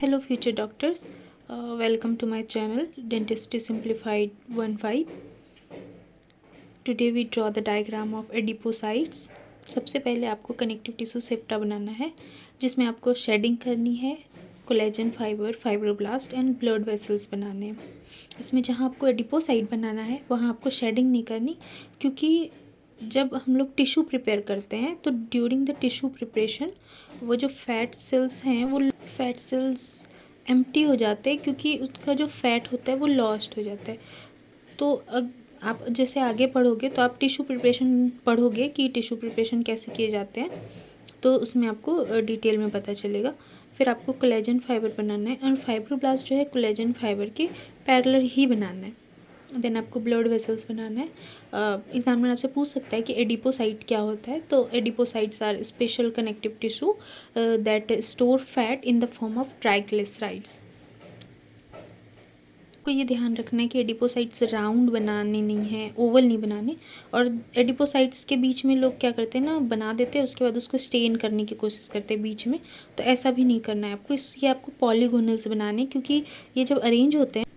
Hello, future doctors. Welcome to my channel, Dentistry Simplified 1.5. Today we draw the diagram of adipocytes. सबसे पहले आपको connective tissue septa बनाना है, जिसमें आपको shading करनी है, collagen fibre, fibroblast and blood vessels बनाने हैं। इसमें जहाँ आपको एडिपोसाइट बनाना है वहाँ आपको शेडिंग नहीं करनी, क्योंकि जब हम लोग टिश्यू प्रिपेयर करते हैं तो ड्यूरिंग द टिश्यू प्रिपरेशन वो जो फैट सेल्स हैं वो फैट सेल्स एम्प्टी हो जाते हैं, क्योंकि उसका जो फैट होता है वो लॉस्ट हो जाता है। तो आप जैसे आगे पढ़ोगे तो आप टिश्यू प्रिपरेशन पढ़ोगे कि टिश्यू प्रिपरेशन कैसे किए जाते हैं, तो उसमें आपको डिटेल में पता चलेगा। फिर आपको कोलेजन फाइबर बनाना है और फाइब्रोब्लास्ट जो है कोलेजन फाइबर के पैरेलल ही बनाना है। देन आपको ब्लड वेसल्स बनाना है। एग्जामिनर आपसे पूछ सकता है कि एडिपोसाइट क्या होता है, तो adipocytes are special connective tissue that store fat in the form of triglycerides. को ये ध्यान रखना है कि एडिपोसाइट्स राउंड बनाने नहीं है, ओवल नहीं बनाने। और एडिपोसाइट्स के बीच में लोग क्या करते हैं ना, बना देते हैं, उसके बाद उसको स्टेन करने की कोशिश करते हैं बीच में, तो ऐसा भी नहीं करना है आपको। ये आपको पॉलीगोनल्स बनाने, क्योंकि ये जब अरेंज होते हैं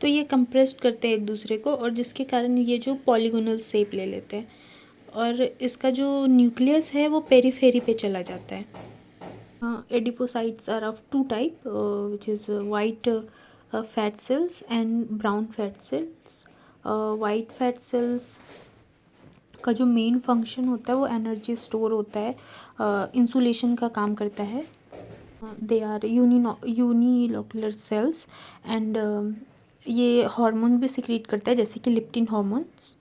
तो ये कंप्रेस्ड करते हैं एक दूसरे को, और जिसके कारण ये जो पॉलीगोनल शेप ले लेते हैं, और इसका जो न्यूक्लियस है वो पेरीफेरी पे चला जाता है। Adipocytes are of two type, which is white fat cells and brown fat cells. White fat cells का जो मेन फंक्शन होता है वो एनर्जी स्टोर होता है, इंसुलेशन का काम करता है। They are unilocular cells and ये हार्मोन भी सिक्रीट करता है, जैसे कि लिप्टिन हार्मोन्स।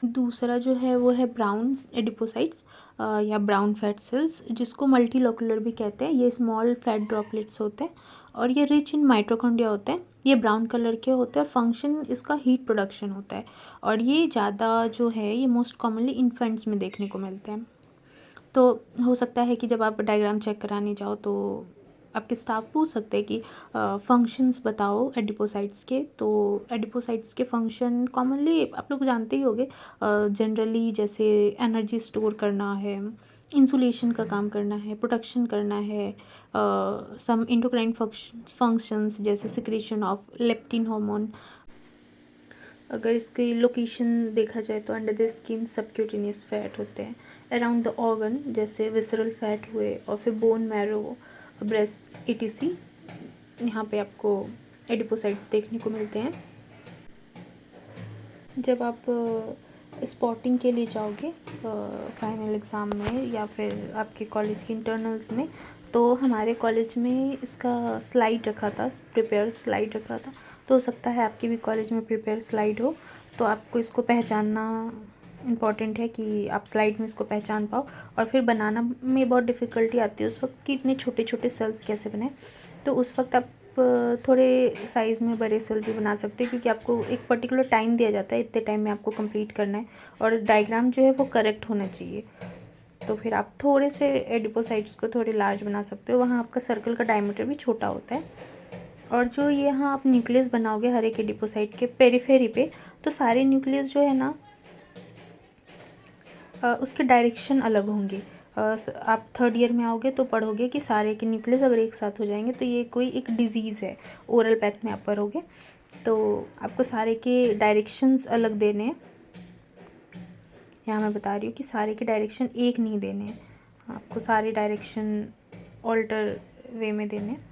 दूसरा जो है वो है ब्राउन एडिपोसाइट्स या ब्राउन फैट सेल्स, जिसको मल्टीलोकुलर भी कहते हैं। ये स्मॉल फैट ड्रॉपलेट्स होते हैं और ये रिच इन माइटोकॉन्ड्रिया होते हैं। ये ब्राउन कलर के होते हैं और फंक्शन इसका हीट प्रोडक्शन होता है, और ये ज़्यादा जो है ये मोस्ट कॉमनली इन्फेंट्स में देखने को मिलते हैं। तो हो सकता है कि जब आप डायग्राम चेक कराने जाओ तो आपके स्टाफ पूछ सकते हैं कि फंक्शंस बताओ एडिपोसाइट्स के। तो एडिपोसाइट्स के फंक्शन कॉमनली आप लोग जानते ही होंगे, जनरली जैसे एनर्जी स्टोर करना है, इंसुलेशन का काम करना है, प्रोटेक्शन करना है, सम एंडोक्राइन फंक्शंस जैसे सिक्रीशन ऑफ लेप्टिन हार्मोन। अगर इसकी लोकेशन देखा जाए तो under the skin subcutaneous fat होते हैं, अराउंड द ऑर्गन जैसे विसरल फैट हुए, और फिर बोन मैरो, ब्रेस्ट ईटीसी। यहाँ पे आपको एडिपोसाइट्स देखने को मिलते हैं। जब आप स्पॉटिंग के लिए जाओगे फाइनल एग्ज़ाम में या फिर आपके कॉलेज के इंटरनल्स में, तो हमारे कॉलेज में इसका स्लाइड रखा था, प्रिपेयर स्लाइड रखा था। तो हो सकता है आपके भी कॉलेज में प्रिपेयर स्लाइड हो, तो आपको इसको पहचानना इम्पॉर्टेंट है कि आप स्लाइड में इसको पहचान पाओ। और फिर बनाना में बहुत डिफ़िकल्टी आती है उस वक्त कि इतने छोटे छोटे सेल्स कैसे बनाए। तो उस वक्त आप थोड़े साइज़ में बड़े सेल भी बना सकते हैं, क्योंकि आपको एक पर्टिकुलर टाइम दिया जाता है, इतने टाइम में आपको कंप्लीट करना है, और डायग्राम जो है वो करेक्ट होना चाहिए। तो फिर आप थोड़े से एडिपोसाइट्स को थोड़े लार्ज बना सकते हो, वहाँ आपका सर्कल का डायमीटर भी छोटा होता है। और जो ये यहाँ आप न्यूक्लियस बनाओगे हर एक एडिपोसाइट के पेरीफेरी पे, तो सारे न्यूक्लियस जो है ना उसके डायरेक्शन अलग होंगे। आप थर्ड ईयर में आओगे तो पढ़ोगे कि सारे के न्यूक्लियस अगर एक साथ हो जाएंगे तो ये कोई एक डिजीज़ है, ओरल पैथ में आप पढ़ोगे। तो आपको सारे के डायरेक्शंस अलग देने हैं। यहाँ मैं बता रही हूँ कि सारे के डायरेक्शन एक नहीं देने हैं, आपको सारे डायरेक्शन ऑल्टर वे में देने हैं।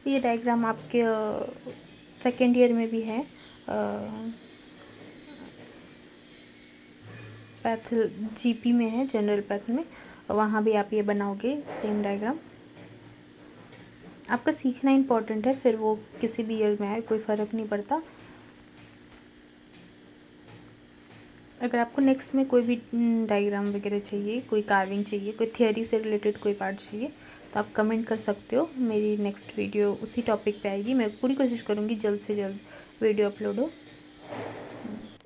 ये डायग्राम आपके सेकेंड ईयर में भी है, पैथ जीपी में है, जनरल पैथ में, वहाँ भी आप ये बनाओगे सेम डायग्राम। आपका सीखना इम्पॉर्टेंट है, फिर वो किसी भी ईयर में आए कोई फ़र्क नहीं पड़ता। अगर आपको नेक्स्ट में कोई भी डायग्राम वगैरह चाहिए, कोई कार्विंग चाहिए, कोई थियोरी से रिलेटेड कोई पार्ट चाहिए, तो आप कमेंट कर सकते हो। मेरी नेक्स्ट वीडियो उसी टॉपिक पे आएगी। मैं पूरी कोशिश करूँगी जल्द से जल्द वीडियो अपलोड हो।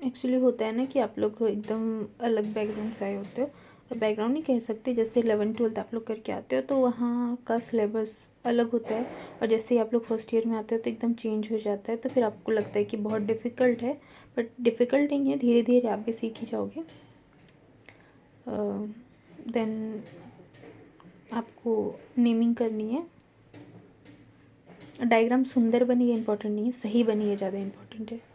एक्चुअली होता है ना कि आप लोग एकदम अलग बैकग्राउंड से आए होते हो, बैकग्राउंड नहीं कह सकते, जैसे 11th-12th आप लोग करके आते हो तो वहाँ का सिलेबस अलग होता है, और जैसे ही आप लोग फर्स्ट ईयर में आते हो तो एकदम चेंज हो जाता है, तो फिर आपको लगता है कि बहुत डिफ़िकल्ट है, बट डिफ़िकल्ट नहीं है, धीरे धीरे आप भी सीख ही जाओगे। देन आपको नेमिंग करनी है। डायग्राम सुंदर बनी है इम्पोर्टेंट नहीं है, सही बनी है ज़्यादा इम्पोर्टेंट है।